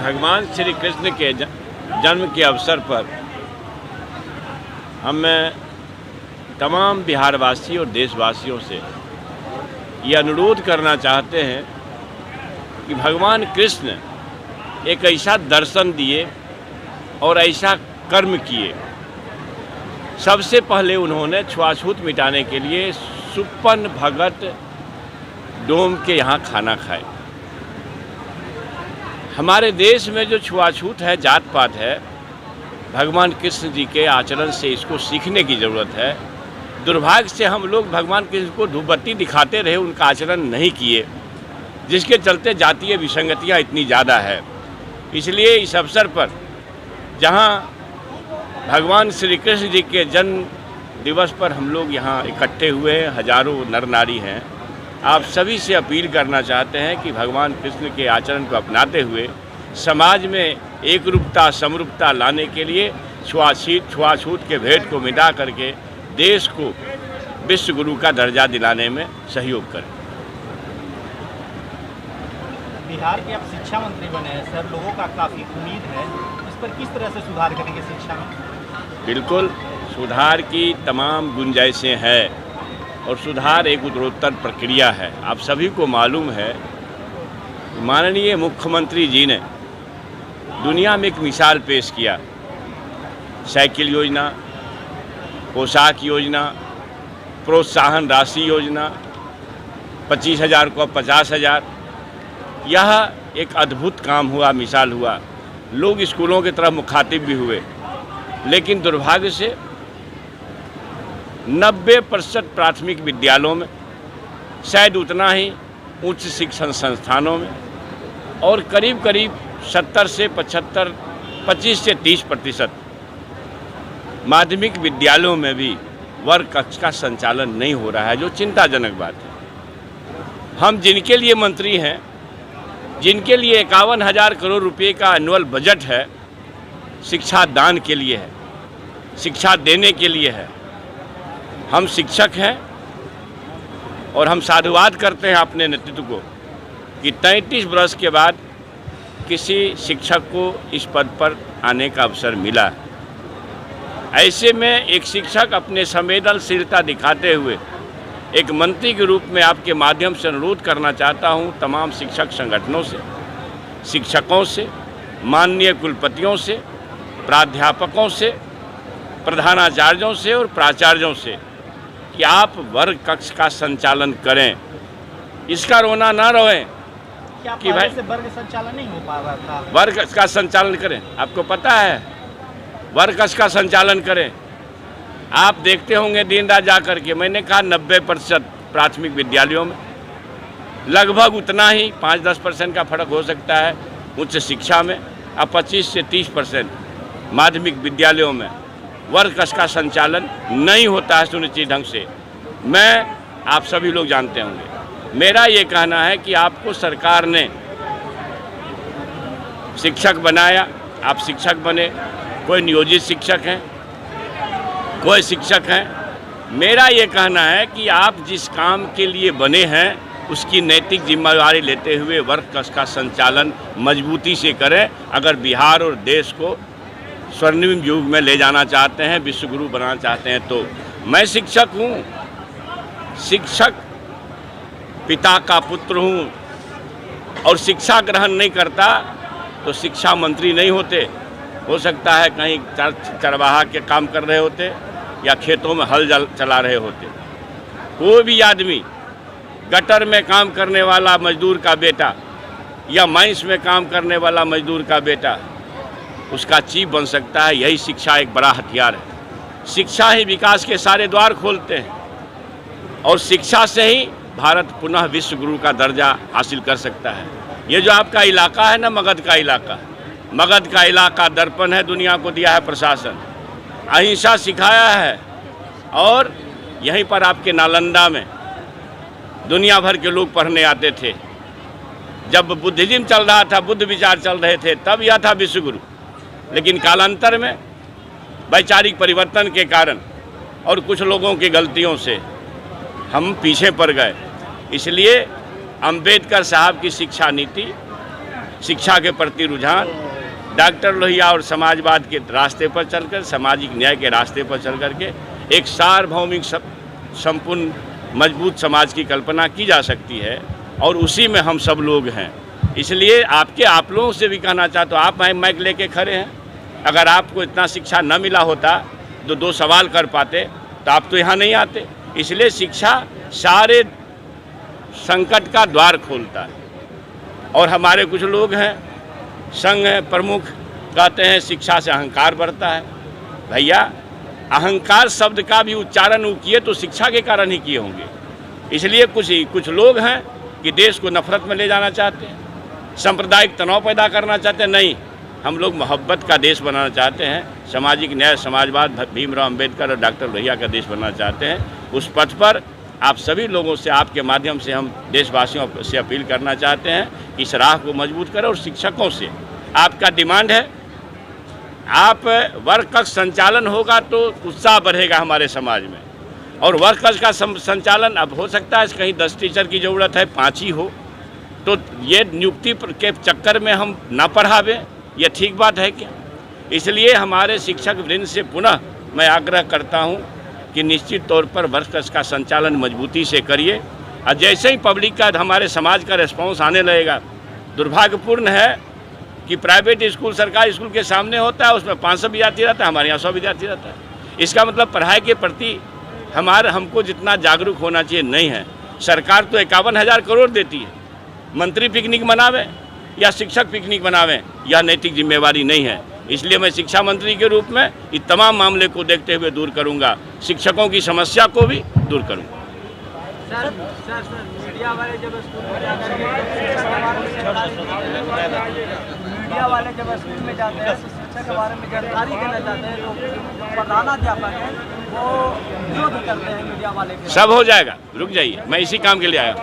भगवान श्री कृष्ण के जन्म के अवसर पर हम तमाम बिहारवासी और देशवासियों से ये अनुरोध करना चाहते हैं कि भगवान कृष्ण एक ऐसा दर्शन दिए और ऐसा कर्म किए। सबसे पहले उन्होंने छुआछूत मिटाने के लिए सुप्पन भगत डोम के यहाँ खाना खाए। हमारे देश में जो छुआछूत है, जात पात है, भगवान कृष्ण जी के आचरण से इसको सीखने की ज़रूरत है। दुर्भाग्य से हम लोग भगवान कृष्ण को धूपबत्ती दिखाते रहे, उनका आचरण नहीं किए, जिसके चलते जातीय विसंगतियाँ इतनी ज़्यादा है। इसलिए इस अवसर पर जहाँ भगवान श्री कृष्ण जी के जन्म दिवस पर हम लोग यहाँ इकट्ठे हुए हैं, हजारों नर नारी हैं, आप सभी से अपील करना चाहते हैं कि भगवान कृष्ण के आचरण को अपनाते हुए समाज में एकरूपता समरूपता लाने के लिए छुआछूत के भेद को मिटा करके देश को विश्व गुरु का दर्जा दिलाने में सहयोग करें। बिहार के अब शिक्षा मंत्री बने हैं सर, लोगों का काफ़ी उम्मीद है, इस पर किस तरह से सुधार करेंगे शिक्षा में? बिल्कुल, सुधार की तमाम गुंजाइशें हैं और सुधार एक उत्तरोत्तर प्रक्रिया है। आप सभी को मालूम है, माननीय मुख्यमंत्री जी ने दुनिया में एक मिसाल पेश किया। साइकिल योजना, पोशाक योजना, प्रोत्साहन राशि योजना, 25,000 को 50,000। यह एक अद्भुत काम हुआ, मिसाल हुआ। लोग स्कूलों की तरफ मुखातिब भी हुए, लेकिन दुर्भाग्य से 90% प्राथमिक विद्यालयों में, शायद उतना ही उच्च शिक्षण संस्थानों में, और करीब करीब 70 से 75, 25 से 30% माध्यमिक विद्यालयों में भी वर्ग कक्ष का संचालन नहीं हो रहा है, जो चिंताजनक बात है। हम जिनके लिए मंत्री हैं, जिनके लिए 51,000 करोड़ रुपए का एनुअल बजट है, शिक्षा दान के लिए है, शिक्षा देने के लिए है। हम शिक्षक हैं और हम साधुवाद करते हैं अपने नेतृत्व को कि 33 वर्ष के बाद किसी शिक्षक को इस पद पर आने का अवसर मिला। ऐसे में एक शिक्षक अपने संवेदनशीलता दिखाते हुए एक मंत्री के रूप में आपके माध्यम से अनुरोध करना चाहता हूं तमाम शिक्षक संगठनों से, शिक्षकों से, माननीय कुलपतियों से, प्राध्यापकों से, प्रधानाचार्यों से और प्राचार्यों से कि आप वर्ग कक्ष का संचालन करें। इसका रोना ना रोएं कि भाई से वर्ग संचालन नहीं हो पा रहा था। वर्ग का संचालन करें। आपको पता है, वर्ग कक्ष का संचालन करें। आप देखते होंगे दिन रात जा करके, मैंने कहा 90% प्राथमिक विद्यालयों में, लगभग उतना ही 5-10% का फर्क हो सकता है उच्च शिक्षा में, अब 25 से 30% माध्यमिक विद्यालयों में वर्ग कक्ष का संचालन नहीं होता है सुनिश्चित ढंग से। मैं, आप सभी लोग जानते होंगे, मेरा ये कहना है कि आपको सरकार ने शिक्षक बनाया, आप शिक्षक बने, कोई नियोजित शिक्षक हैं, कोई शिक्षक हैं। मेरा ये कहना है कि आप जिस काम के लिए बने हैं उसकी नैतिक जिम्मेदारी लेते हुए वर्ग कक्ष का संचालन मजबूती से करें। अगर बिहार और देश को स्वर्णिम युग में ले जाना चाहते हैं, विश्वगुरु बनाना चाहते हैं, तो मैं शिक्षक हूँ, शिक्षक पिता का पुत्र हूँ, और शिक्षा ग्रहण नहीं करता तो शिक्षा मंत्री नहीं होते। हो सकता है कहीं चरवाहा के काम कर रहे होते या खेतों में हल चला रहे होते। कोई भी आदमी, गटर में काम करने वाला मजदूर का बेटा या माइंस में काम करने वाला मजदूर का बेटा उसका चीफ बन सकता है। यही शिक्षा एक बड़ा हथियार है। शिक्षा ही विकास के सारे द्वार खोलते हैं और शिक्षा से ही भारत पुनः विश्व गुरु का दर्जा हासिल कर सकता है। ये जो आपका इलाका है ना, मगध का इलाका, मगध का इलाका दर्पण है, दुनिया को दिया है प्रशासन, अहिंसा सिखाया है, और यहीं पर आपके नालंदा में दुनिया भर के लोग पढ़ने आते थे। जब बुद्धिज्म चल रहा था, बुद्ध विचार चल रहे थे, तब यह था विश्वगुरु। लेकिन कालांतर में वैचारिक परिवर्तन के कारण और कुछ लोगों की गलतियों से हम पीछे पड़ गए। इसलिए अंबेडकर साहब की शिक्षा नीति शिक्षा के प्रति रुझान, डॉक्टर लोहिया और समाजवाद के रास्ते पर चलकर, सामाजिक न्याय के रास्ते पर चल करके एक सार्वभौमिक संपूर्ण मजबूत समाज की कल्पना की जा सकती है, और उसी में हम सब लोग हैं। इसलिए आप लोगों से भी कहना चाहता हूँ, आप माइक लेके खड़े हैं, अगर आपको इतना शिक्षा न मिला होता तो 2 सवाल कर पाते तो आप तो यहाँ नहीं आते। इसलिए शिक्षा सारे संकट का द्वार खोलता है। और हमारे कुछ लोग हैं, संघ प्रमुख कहते हैं शिक्षा से अहंकार बढ़ता है। भैया, अहंकार शब्द का भी उच्चारण वो किए तो शिक्षा के कारण ही किए होंगे। इसलिए कुछ लोग हैं कि देश को नफरत में ले जाना चाहते हैं, सांप्रदायिक तनाव पैदा करना चाहते हैं। नहीं, हम लोग मोहब्बत का देश बनाना चाहते हैं, सामाजिक न्याय, समाजवाद, भीमराव अंबेडकर और डॉक्टर लोहिया का देश बनाना चाहते हैं। उस पथ पर आप सभी लोगों से, आपके माध्यम से हम देशवासियों से अपील करना चाहते हैं कि इस राह को मजबूत करें। और शिक्षकों से आपका डिमांड है, आप वर्ग कक्ष संचालन होगा तो उत्साह बढ़ेगा हमारे समाज में। और वर्ग कक्ष का संचालन अब हो सकता है कहीं 10 टीचर की ज़रूरत है, 5 ही हो, तो ये नियुक्ति के चक्कर में हम ना पढ़ावें, यह ठीक बात है क्या? इसलिए हमारे शिक्षक वृंद से पुनः मैं आग्रह करता हूं कि निश्चित तौर पर वर्ग कक्ष का संचालन मजबूती से करिए। और जैसे ही पब्लिक का, हमारे समाज का रिस्पॉन्स आने लगेगा, दुर्भाग्यपूर्ण है कि प्राइवेट स्कूल सरकारी स्कूल के सामने होता है, उसमें 500 विद्यार्थी रहता है, हमारे यहाँ 100 विद्यार्थी रहता है। इसका मतलब पढ़ाई के प्रति हमको जितना जागरूक होना चाहिए नहीं है। सरकार तो 51,000 करोड़ देती है, मंत्री पिकनिक मनावे या शिक्षक पिकनिक मनावें, यह नैतिक जिम्मेवारी नहीं है। इसलिए मैं शिक्षा मंत्री के रूप में इस तमाम मामले को देखते हुए दूर करूंगा, शिक्षकों की समस्या को भी दूर करूंगा। सर, मीडिया वाले जब स्कूल में जाते हैं तो शिक्षा के बारे में जानकारी देना चाहते हैं, तो प्रधानाध्यापक हैं वो विरोध करते हैं मीडिया वाले के। सब हो जाएगा, रुक जाइए, मैं इसी काम के लिए आया।